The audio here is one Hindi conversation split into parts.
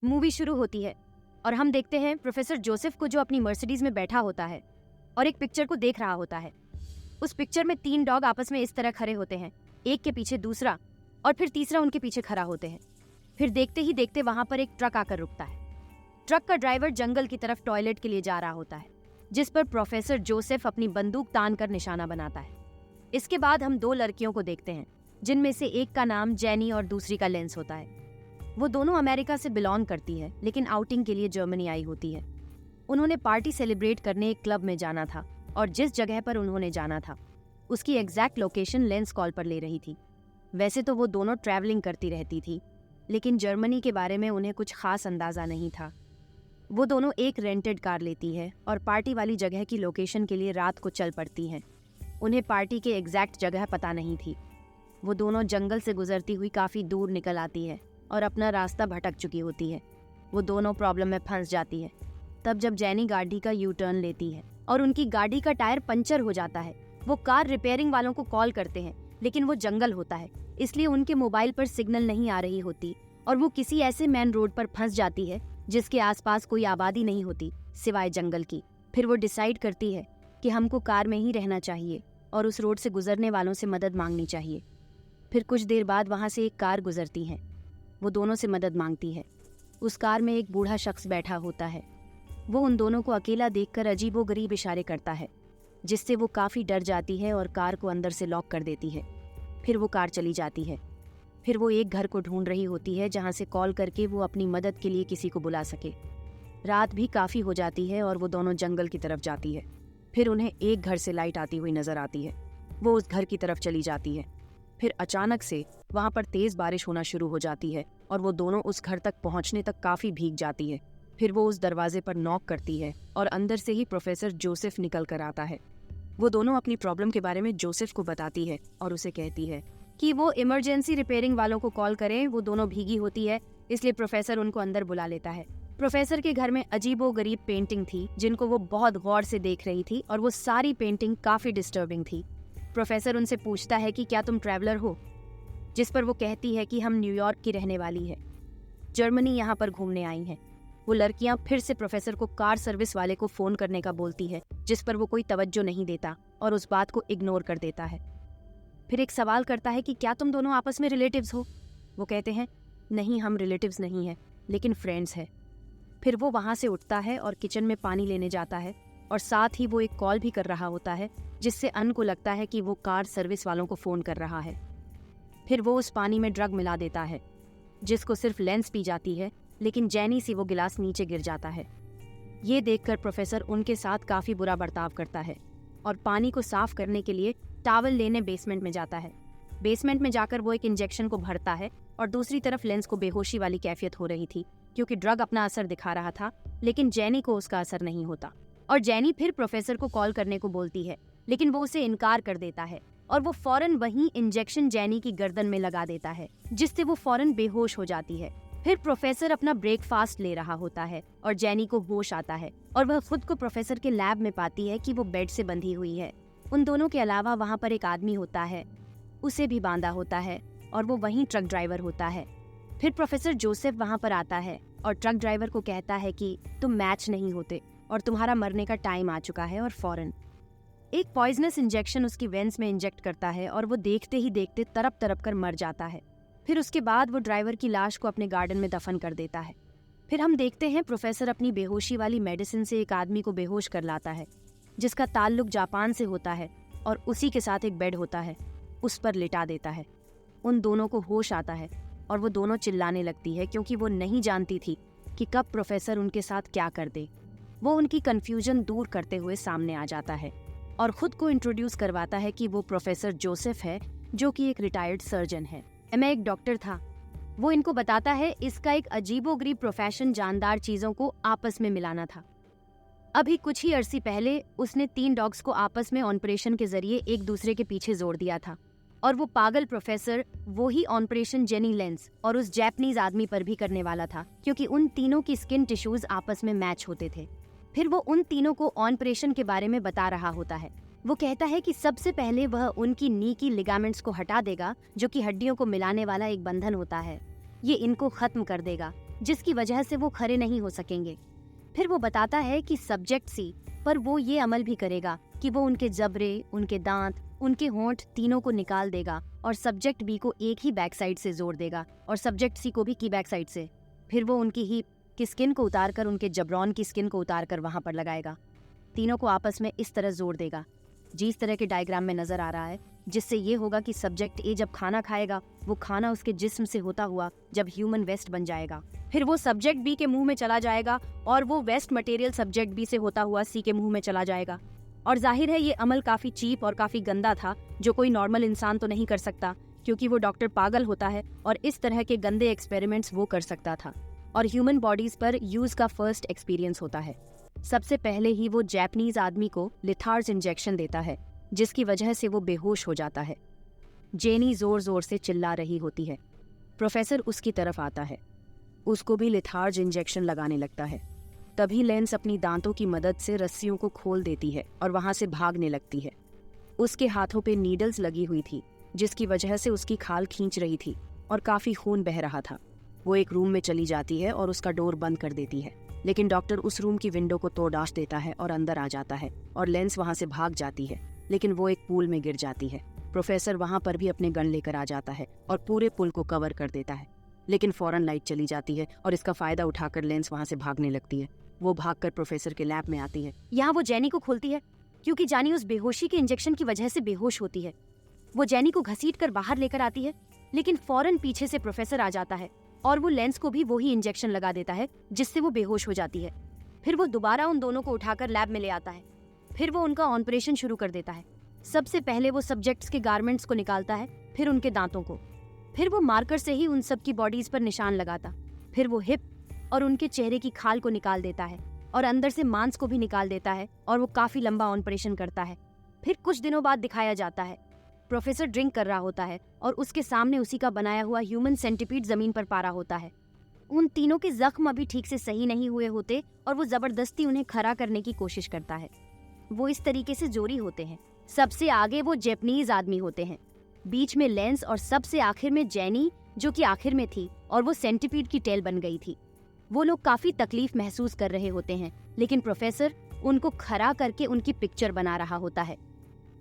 मूवी शुरू होती है और हम देखते हैं प्रोफेसर जोसेफ को जो अपनी मर्सिडीज में बैठा होता है और एक पिक्चर को देख रहा होता है। उस पिक्चर में 3 डॉग आपस में इस तरह खड़े होते हैं, एक के पीछे दूसरा और फिर तीसरा उनके पीछे खड़ा होते हैं। फिर देखते ही देखते वहां पर एक ट्रक आकर रुकता है। ट्रक का ड्राइवर जंगल की तरफ टॉयलेट के लिए जा रहा होता है, जिस पर प्रोफेसर जोसेफ अपनी बंदूक तान कर निशाना बनाता है। इसके बाद हम 2 लड़कियों को देखते हैं, जिनमें से एक का नाम जेनी और दूसरी का लेंस होता है। वो दोनों अमेरिका से बिलोंग करती है, लेकिन आउटिंग के लिए जर्मनी आई होती है। उन्होंने पार्टी सेलिब्रेट करने एक क्लब में जाना था और जिस जगह पर उन्होंने जाना था उसकी एग्जैक्ट लोकेशन लेंस कॉल पर ले रही थी। वैसे तो वो दोनों ट्रैवलिंग करती रहती थी, लेकिन जर्मनी के बारे में उन्हें कुछ खास अंदाजा नहीं था। वो दोनों एक रेंटेड कार लेती है और पार्टी वाली जगह की लोकेशन के लिए रात को चल पड़ती हैं। उन्हें पार्टी के एग्जैक्ट जगह पता नहीं थी। वो दोनों जंगल से गुजरती हुई काफ़ी दूर निकल आती है और अपना रास्ता भटक चुकी होती है। वो दोनों प्रॉब्लम में फंस जाती है। तब जब जेनी गाड़ी का यू टर्न लेती है और उनकी गाड़ी का टायर पंचर हो जाता है, वो कार रिपेयरिंग वालों को कॉल करते हैं, लेकिन वो जंगल होता है, इसलिए उनके मोबाइल पर सिग्नल नहीं आ रही होती और वो किसी ऐसे मेन रोड पर फंस जाती है जिसके आसपास कोई आबादी नहीं होती सिवाय जंगल की। फिर वो डिसाइड करती है कि हमको कार में ही रहना चाहिए और उस रोड से गुजरने वालों से मदद मांगनी चाहिए। फिर कुछ देर बाद वहाँ से एक कार गुजरती है। वो दोनों से मदद मांगती है। उस कार में एक बूढ़ा शख्स बैठा होता है। वो उन दोनों को अकेला देखकर अजीबोगरीब इशारे करता है, जिससे वो काफ़ी डर जाती है और कार को अंदर से लॉक कर देती है। फिर वो कार चली जाती है। फिर वो एक घर को ढूंढ रही होती है जहाँ से कॉल करके वो अपनी मदद के लिए किसी को बुला सके। रात भी काफ़ी हो जाती है और वो दोनों जंगल की तरफ जाती है। फिर उन्हें एक घर से लाइट आती हुई नजर आती है। वो उस घर की तरफ चली जाती है। फिर अचानक से वहाँ पर तेज बारिश होना शुरू हो जाती है और वो दोनों उस घर तक पहुँचने तक काफ़ी भीग जाती है। फिर वो उस दरवाजे पर नॉक करती है और अंदर से ही प्रोफेसर जोसेफ निकल कर आता है। वो दोनों अपनी प्रॉब्लम के बारे में जोसेफ को बताती है और उसे कहती है कि वो इमरजेंसी रिपेयरिंग वालों को कॉल करें। वो दोनों भीगी होती है, इसलिए प्रोफेसर उनको अंदर बुला लेता है। प्रोफेसर के घर में अजीबोगरीब पेंटिंग थी जिनको वो बहुत गौर से देख रही थी और वो सारी पेंटिंग काफ़ी डिस्टर्बिंग थी। प्रोफेसर उनसे पूछता है कि क्या तुम ट्रैवलर हो, जिस पर वो कहती है कि हम न्यूयॉर्क की रहने वाली है, जर्मनी यहाँ पर घूमने आई हैं। वो लड़कियां फिर से प्रोफेसर को कार सर्विस वाले को फ़ोन करने का बोलती है, जिस पर वो कोई तवज्जो नहीं देता और उस बात को इग्नोर कर देता है। फिर एक सवाल करता है कि क्या तुम दोनों आपस में रिलेटिव्स हो। वो कहते हैं नहीं, हम रिलेटिव्स नहीं हैं, लेकिन फ्रेंड्स हैं। फिर वो वहाँ से उठता है और किचन में पानी लेने जाता है और साथ ही वो एक कॉल भी कर रहा होता है, जिससे अन को लगता है कि वो कार सर्विस वालों को फ़ोन कर रहा है। फिर वो उस पानी में ड्रग मिला देता है, जिसको सिर्फ लेंस पी जाती है, लेकिन जेनी से वो गिलास नीचे गिर जाता है। ये देखकर प्रोफेसर उनके साथ काफ़ी बुरा बर्ताव करता है और पानी को साफ करने के लिए टावल लेने बेसमेंट में जाता है। बेसमेंट में जाकर वो एक इंजेक्शन को भरता है और दूसरी तरफ लेंस को बेहोशी वाली कैफियत हो रही थी, क्योंकि ड्रग अपना असर दिखा रहा था, लेकिन जेनी को उसका असर नहीं होता। और जेनी फिर प्रोफेसर को कॉल करने को बोलती है, लेकिन वो उसे इनकार कर देता है और वो फौरन वहीं इंजेक्शन जेनी की गर्दन में लगा देता है, जिससे वो फौरन बेहोश हो जाती है। फिर प्रोफेसर अपना ब्रेकफास्ट ले रहा होता है और जेनी को होश आता है और वह खुद को प्रोफेसर के लैब में पाती है कि वो बेड से बंधी हुई है। उन दोनों के अलावा वहाँ पर एक आदमी होता है, उसे भी बांधा होता है और वो वहीं ट्रक ड्राइवर होता है। फिर प्रोफेसर जोसेफ वहाँ पर आता है और ट्रक ड्राइवर को कहता है कि तुम मैच नहीं होते और तुम्हारा मरने का टाइम आ चुका है, और फौरन एक पॉइजनस इंजेक्शन उसकी वेंस में इंजेक्ट करता है और वो देखते ही देखते तड़प तड़प कर मर जाता है। फिर उसके बाद वो ड्राइवर की लाश को अपने गार्डन में दफन कर देता है। फिर हम देखते हैं प्रोफेसर अपनी बेहोशी वाली मेडिसिन से एक आदमी को बेहोश कर लाता है, जिसका ताल्लुक जापान से होता है, और उसी के साथ एक बेड होता है, उस पर लिटा देता है। उन दोनों को होश आता है और वो दोनों चिल्लाने लगती है, क्योंकि वो नहीं जानती थी कि कब प्रोफेसर उनके साथ क्या कर दे। वो उनकी कन्फ्यूजन दूर करते हुए सामने आ जाता है और खुद को इंट्रोड्यूस करवाता है कि वो प्रोफेसर जोसेफ है, जो कि एक रिटायर्ड सर्जन है। मैं एक डॉक्टर था। वो इनको बताता है इसका एक अजीबोगरीब प्रोफेशन जानदार चीजों को आपस में मिलाना था। अभी कुछ ही अरसी पहले उसने 3 डॉग्स को आपस में ऑपरेशन के जरिए एक दूसरे के पीछे जोड़ दिया था, और वो पागल प्रोफेसर वो ही ऑपरेशन जेनी लेंस और उस जापानीज आदमी पर भी करने वाला था, क्योंकि उन तीनों की स्किन टिश्यूज आपस में मैच होते थे। फिर वो उन तीनों को ऑपरेशन के बारे में बता रहा होता है। वो कहता है कि सबसे पहले वह उनकी नी की लिगामेंट्स को हटा देगा, जो कि हड्डियों को मिलाने वाला एक बंधन होता है। ये इनको खत्म कर देगा जिसकी वजह से वो खड़े नहीं हो सकेंगे। फिर वो बताता है कि सब्जेक्ट सी पर वो ये अमल भी करेगा कि वो उनके जबड़े, उनके दांत, उनके होंठ तीनों को निकाल देगा और सब्जेक्ट बी को एक ही बैक साइड से जोड़ देगा और सब्जेक्ट सी को भी की बैक साइड से। फिर वो उनकी हीप की स्किन को उतारकर उनके जबरॉन की स्किन को उतारकर वहां पर लगाएगा। तीनों को आपस में इस तरह जोड़ देगा जिस तरह के डायग्राम में नजर आ रहा है, जिससे ये होगा कि सब्जेक्ट ए जब खाना खाएगा वो खाना उसके जिस्म से होता हुआ जब ह्यूमन वेस्ट बन जाएगा, फिर वो सब्जेक्ट बी के मुंह में चला जाएगा और वो वेस्ट मटेरियल सब्जेक्ट बी से होता हुआ सी के मुंह में चला जाएगा। और जाहिर है ये अमल काफी चीप और काफी गंदा था, जो कोई नॉर्मल इंसान तो नहीं कर सकता, क्योंकि वो डॉक्टर पागल होता है और इस तरह के गंदे एक्सपेरिमेंट्स वो कर सकता था और ह्यूमन बॉडीज पर यूज का फर्स्ट एक्सपीरियंस होता है। सबसे पहले ही वो जापानीज आदमी को लिथार्ज इंजेक्शन देता है, जिसकी वजह से वो बेहोश हो जाता है। जेनी जोर जोर से चिल्ला रही होती है। प्रोफेसर उसकी तरफ आता है, उसको भी लिथार्ज इंजेक्शन लगाने लगता है। तभी लेंस अपनी दांतों की मदद से रस्सियों को खोल देती है और वहां से भागने लगती है। उसके हाथों पे नीडल्स लगी हुई थी, जिसकी वजह से उसकी खाल खींच रही थी और काफी खून बह रहा था। वो एक रूम में चली जाती है और उसका डोर बंद कर देती है, लेकिन डॉक्टर उस रूम की विंडो को तोड़ डांच देता है और अंदर आ जाता है और लेंस वहां से भाग जाती है, लेकिन वो एक पूल में गिर जाती है। प्रोफेसर वहां पर भी अपने गन लेकर आ जाता है और पूरे पुल को कवर कर देता है, लेकिन फौरन लाइट चली जाती है और इसका फायदा उठाकर लेंस वहां से भागने लगती है। वो भागकर प्रोफेसर के लैब में आती है। यहाँ वो जेनी को खोलती है, क्योंकि जानी उस बेहोशी के इंजेक्शन की वजह से बेहोश होती है। वो जेनी को घसीट कर बाहर लेकर आती है, लेकिन फौरन पीछे से प्रोफेसर आ जाता है और वो लेंस को भी वही इंजेक्शन लगा देता है, जिससे वो बेहोश हो जाती है। फिर वो दोबारा उन दोनों को उठाकर लैब में ले आता है। फिर वो उनका ऑपरेशन शुरू कर देता है। सबसे पहले वो सब्जेक्ट्स के गारमेंट्स को निकालता है, फिर उनके दांतों को। फिर वो मार्कर से ही उन सब की बॉडीज पर निशान लगाता। फिर वो हिप और उनके चेहरे की खाल को निकाल देता है और अंदर से मांस को भी निकाल देता है और वो काफी लंबा ऑपरेशन करता है। फिर कुछ दिनों बाद दिखाया जाता है, प्रोफेसर ड्रिंक कर रहा होता है और उसके सामने उसी का बनाया हुआ ह्यूमन सेंटीपीड जमीन पर पा रहा होता है। उन तीनों के जख्म अभी ठीक से सही नहीं हुए होते और वो जबरदस्ती उन्हें खड़ा करने की कोशिश करता है। वो इस तरीके से जोरी होते हैं। सबसे आगे वो जापानीज आदमी होते हैं, बीच में लेंस और सबसे आखिर में जेनी, जो कि आखिर में थी और वो सेंटीपीड की टेल बन गई थी। वो लोग काफी तकलीफ महसूस कर रहे होते हैं, लेकिन प्रोफेसर उनको खड़ा करके उनकी पिक्चर बना रहा होता है।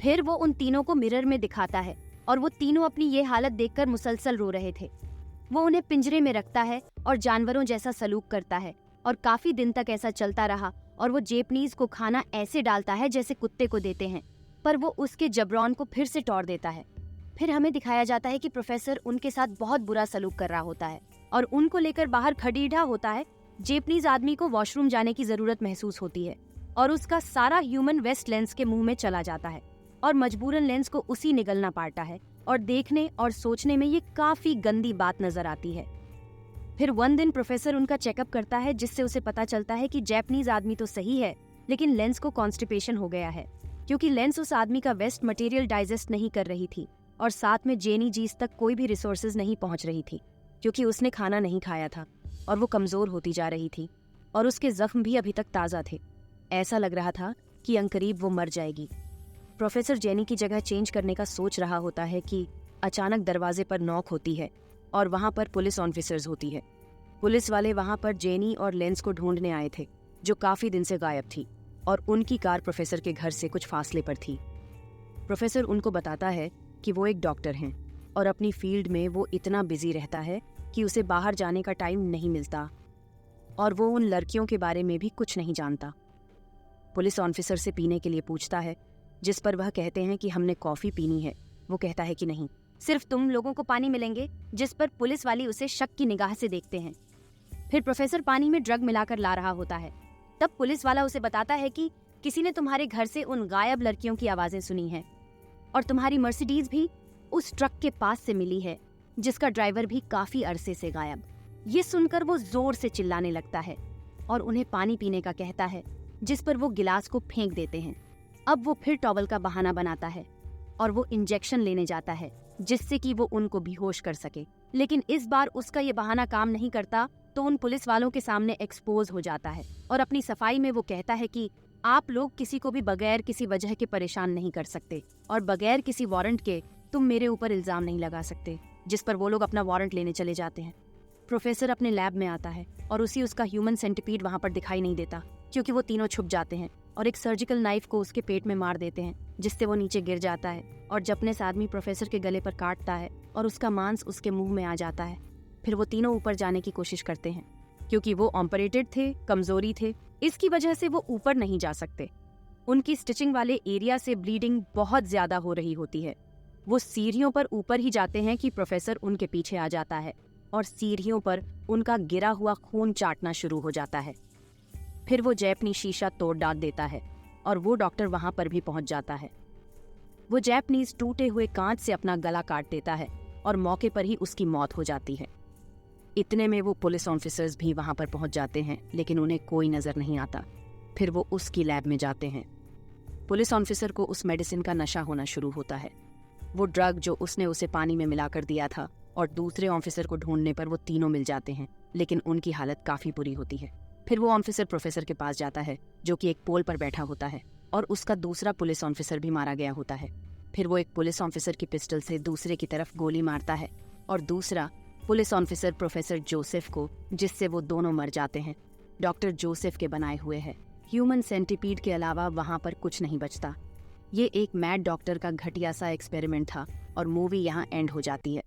फिर वो उन तीनों को मिरर में दिखाता है और वो तीनों अपनी ये हालत देखकर मुसलसल रो रहे थे। वो उन्हें पिंजरे में रखता है और जानवरों जैसा सलूक करता है और काफी दिन तक ऐसा चलता रहा और वो जेपनीज को खाना ऐसे डालता है जैसे कुत्ते को देते हैं, पर वो उसके जबरॉन को फिर से तोड़ देता है। फिर हमें दिखाया जाता है कि प्रोफेसर उनके साथ बहुत बुरा सलूक कर रहा होता है और उनको लेकर बाहर खड़ीढ़ा होता है। जेपनीज आदमी को वॉशरूम जाने की जरूरत महसूस होती है और उसका सारा ह्यूमन वेस्ट लेंस के मुंह में चला जाता है और मजबूरन लेंस को उसी निगलना पड़ता है और देखने और सोचने में ये काफी गंदी बात नजर आती है। फिर वन दिन प्रोफेसर उनका चेकअप करता है, जिससे उसे पता चलता है कि जापानीज आदमी तो सही है, लेकिन लेंस को कॉन्स्टिपेशन हो गया है, क्योंकि लेंस उस आदमी का वेस्ट मटेरियल डाइजेस्ट नहीं कर रही थी और साथ में जेनी जीस तक कोई भी रिसोर्सेज नहीं पहुंच रही थी, क्योंकि उसने खाना नहीं खाया था और वो कमजोर होती जा रही थी और उसके जख्म भी अभी तक ताज़ा थे। ऐसा लग रहा था कि अंकरीब वो मर जाएगी। प्रोफेसर जेनी की जगह चेंज करने का सोच रहा होता है कि अचानक दरवाजे पर नॉक होती है और वहाँ पर पुलिस ऑफिसर्स होती है। पुलिस वाले वहाँ पर जेनी और लेंस को ढूंढने आए थे, जो काफ़ी दिन से गायब थी, और उनकी कार प्रोफेसर के घर से कुछ फासले पर थी। प्रोफेसर उनको बताता है कि वो एक डॉक्टर हैं और अपनी फील्ड में वो इतना बिजी रहता है कि उसे बाहर जाने का टाइम नहीं मिलता और वो उन लड़कियों के बारे में भी कुछ नहीं जानता। पुलिस ऑफिसर से पीने के लिए पूछता है, जिस पर वह कहते हैं कि हमने कॉफ़ी पीनी है। वो कहता है कि नहीं, सिर्फ तुम लोगों को पानी मिलेंगे, जिस पर पुलिस वाली उसे शक की निगाह से देखते हैं। फिर प्रोफेसर पानी में ड्रग मिलाकर ला रहा होता है। तब पुलिस वाला उसे बताता है कि किसी ने तुम्हारे घर से उन गायब लड़कियों की आवाज़ें सुनी हैं और तुम्हारी मर्सिडीज भी उस ट्रक के पास से मिली है, जिसका ड्राइवर भी काफ़ी अरसे से गायब। ये सुनकर वो जोर से चिल्लाने लगता है और उन्हें पानी पीने का कहता है, जिस पर वो गिलास को फेंक देते हैं। अब वो फिर टॉवल का बहाना बनाता है और वो इंजेक्शन लेने जाता है, जिससे कि वो उनको बेहोश कर सके, लेकिन इस बार उसका ये बहाना काम नहीं करता, तो उन पुलिस वालों के सामने एक्सपोज हो जाता है और अपनी सफाई में वो कहता है कि आप लोग किसी को भी बगैर किसी वजह के परेशान नहीं कर सकते और बगैर किसी वारंट के तुम मेरे ऊपर इल्जाम नहीं लगा सकते, जिस पर वो लोग अपना वारंट लेने चले जाते हैं। प्रोफेसर अपने लैब में आता है और उसका ह्यूमन सेंटिपीड वहाँ पर दिखाई नहीं देता, क्योंकि वो तीनों छुप जाते हैं और एक सर्जिकल नाइफ को उसके पेट में मार देते हैं, जिससे वो नीचे गिर जाता है और जपनेस आदमी प्रोफेसर के गले पर काटता है और उसका मांस उसके मुंह में आ जाता है। फिर वो तीनों ऊपर जाने की कोशिश करते हैं, क्योंकि वो ऑपरेटेड थे, कमजोरी थे, इसकी वजह से वो ऊपर नहीं जा सकते। उनकी स्टिचिंग वाले एरिया से ब्लीडिंग बहुत ज्यादा हो रही होती है। वो सीढ़ियों पर ऊपर ही जाते हैं कि प्रोफेसर उनके पीछे आ जाता है और सीढ़ियों पर उनका गिरा हुआ खून चाटना शुरू हो जाता है। फिर वो जय अपनी शीशा तोड़ डाल देता है और वो डॉक्टर वहां पर भी पहुंच जाता है। वो जैपनीज टूटे हुए कांच से अपना गला काट देता है और मौके पर ही उसकी मौत हो जाती है। इतने में वो पुलिस ऑफिसर्स भी वहां पर पहुंच जाते हैं, लेकिन उन्हें कोई नजर नहीं आता। फिर वो उसकी लैब में जाते हैं। पुलिस ऑफिसर को उस मेडिसिन का नशा होना शुरू होता है, वो ड्रग जो उसने उसे पानी में मिलाकर दिया था, और दूसरे ऑफिसर को ढूंढने पर वो तीनों मिल जाते हैं, लेकिन उनकी हालत काफी बुरी होती है। फिर वो ऑफिसर प्रोफेसर के पास जाता है, जो कि एक पोल पर बैठा होता है, और उसका दूसरा पुलिस ऑफिसर भी मारा गया होता है। फिर वो एक पुलिस ऑफिसर की पिस्टल से दूसरे की तरफ गोली मारता है और दूसरा पुलिस ऑफिसर प्रोफेसर जोसेफ को, जिससे वो दोनों मर जाते हैं। डॉक्टर जोसेफ के बनाए हुए है ह्यूमन सेंटिपीड के अलावा वहां पर कुछ नहीं बचता। ये एक मैड डॉक्टर का घटिया सा एक्सपेरिमेंट था और मूवी यहाँ एंड हो जाती है।